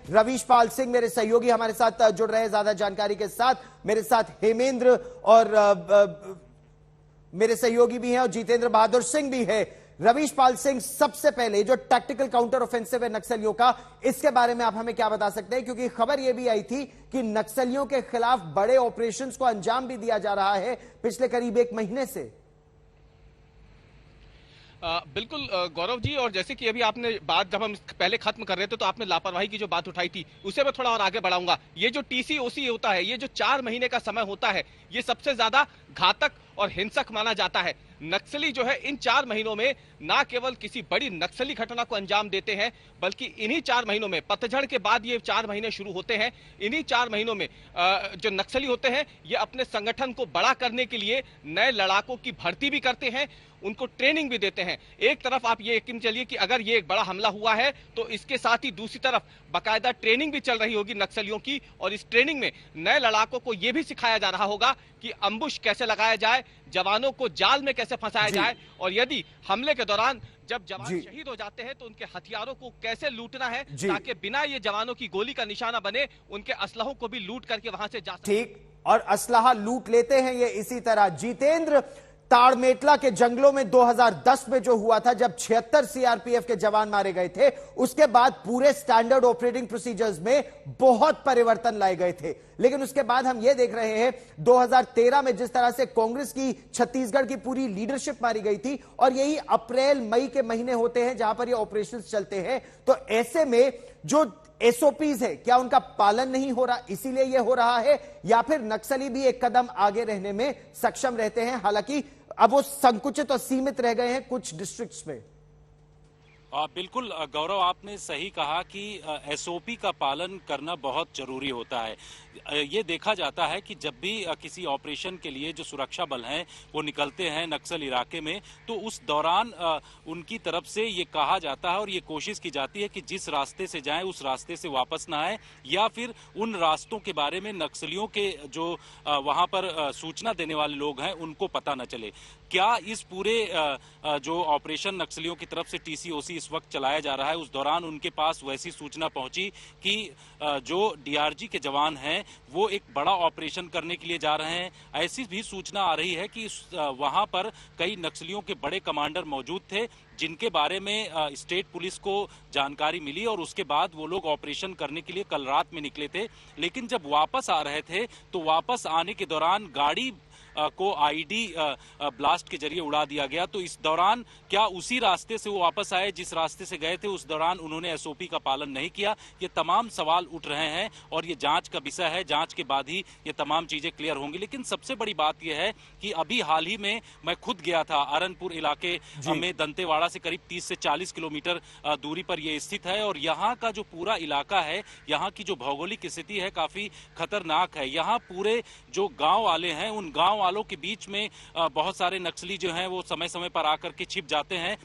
रवीश पाल सिंह मेरे सहयोगी हमारे साथ जुड़ रहे हैं ज्यादा जानकारी के साथ। मेरे साथ हेमेंद्र और मेरे सहयोगी भी हैं और जितेंद्र बहादुर सिंह भी है। रवीश पाल सिंह, सबसे पहले जो टैक्टिकल काउंटर ऑफेंसिव है नक्सलियों का, इसके बारे में आप हमें क्या बता सकते हैं? क्योंकि खबर यह भी आई थी कि नक्सलियों के खिलाफ बड़े ऑपरेशंस को अंजाम भी दिया जा रहा है पिछले करीब 1 महीने से। बिल्कुल गौरव जी, और जैसे कि अभी आपने बात जब हम पहले खत्म कर रहे थे तो आपने लापरवाही की जो बात उठाई थी उसे मैं थोड़ा और आगे बढ़ाऊंगा। ये जो TCOC होता है, ये जो 4 महीने का समय होता है, ये सबसे ज्यादा घातक और हिंसक माना जाता है। नक्सली जो है इन 4 महीनों में ना केवल किसी बड़ी नक्सली घटना को अंजाम देते हैं, बल्कि इन्हीं 4 महीनों में, पतझड़ के बाद ये 4 महीने शुरू होते हैं, इन्हीं 4 महीनों में जो नक्सली होते हैं ये अपने संगठन को बड़ा करने के लिए नए लड़ाकों की भर्ती भी करते हैं, उनको ट्रेनिंग भी देते हैं। एक तरफ आप ये यकीन चलिए कि अगर ये एक बड़ा हमला हुआ है तो इसके साथ ही दूसरी तरफ बाकायदा ट्रेनिंग भी चल रही होगी नक्सलियों की, और इस ट्रेनिंग में नए लड़ाकों को यह भी सिखाया जा रहा होगा कि अम्बुश कैसे लगाया जाए, जवानों को जाल में कैसे फंसाया जाए, और यदि हमले के दौरान जब जवान शहीद हो जाते हैं तो उनके हथियारों को कैसे लूटना है ताकि बिना ये जवानों की गोली का निशाना बने, उनके असलहों को भी लूट करके वहां से जा सके। ठीक, और असलहा लूट लेते हैं ये इसी तरह। जितेंद्र, ताड़मेटला के जंगलों में 2010 में जो हुआ था, जब 76 CRPF के जवान मारे गए थे, उसके बाद पूरे स्टैंडर्ड ऑपरेटिंग प्रोसीजर्स में बहुत परिवर्तन लाए गए थे। लेकिन उसके बाद हम यह देख रहे हैं 2013 में जिस तरह से कांग्रेस की छत्तीसगढ़ की पूरी लीडरशिप मारी गई थी, और यही अप्रैल मई के महीने होते हैं जहां पर ये ऑपरेशंस चलते हैं, तो ऐसे में जो SOPs है, क्या उनका पालन नहीं हो रहा, इसीलिए यह हो रहा है, या फिर नक्सली भी एक कदम आगे रहने में सक्षम रहते हैं? हालांकि अब वो संकुचित और सीमित रह गए हैं कुछ डिस्ट्रिक्ट्स में। बिल्कुल गौरव, आपने सही कहा कि SOP का पालन करना बहुत जरूरी होता है। ये देखा जाता है कि जब भी किसी ऑपरेशन के लिए जो सुरक्षा बल हैं वो निकलते हैं नक्सल इलाके में, तो उस दौरान उनकी तरफ से ये कहा जाता है और ये कोशिश की जाती है कि जिस रास्ते से जाएं उस रास्ते से वापस ना आए, या फिर उन रास्तों के बारे में नक्सलियों के जो वहां पर सूचना देने वाले लोग हैं उनको पता न चले। क्या इस पूरे जो ऑपरेशन नक्सलियों की तरफ से TCOC इस वक्त चलाया जा रहा है, उस दौरान उनके पास वैसी सूचना पहुंची कि जो DRG के जवान हैं वो एक बड़ा ऑपरेशन करने के लिए जा रहे हैं? ऐसी भी सूचना आ रही है कि वहां पर कई नक्सलियों के बड़े कमांडर मौजूद थे जिनके बारे में स्टेट पुलिस को जानकारी मिली, और उसके बाद वो लोग ऑपरेशन करने के लिए कल रात में निकले थे। लेकिन जब वापस आ रहे थे तो वापस आने के दौरान गाड़ी को IED ब्लास्ट के जरिए उड़ा दिया गया। तो इस दौरान क्या उसी रास्ते से वो वापस आए जिस रास्ते से गए थे? उस दौरान उन्होंने SOP का पालन नहीं किया। ये तमाम सवाल उठ रहे हैं और ये जांच का विषय है, जांच के बाद ही ये तमाम चीजें क्लियर होंगी। लेकिन सबसे बड़ी बात यह है कि अभी हाल ही में मैं खुद गया था अरनपुर इलाके में, दंतेवाड़ा से करीब 30 से 40 किलोमीटर दूरी पर यह स्थित है, और यहाँ का जो पूरा इलाका है, यहाँ की जो भौगोलिक स्थिति है काफी खतरनाक है। यहाँ पूरे जो गांव वाले हैं उन गांव वालों के बीच में बहुत सारे नक्सली जो हैं वो समय समय पर आकर के छिप जाते हैं।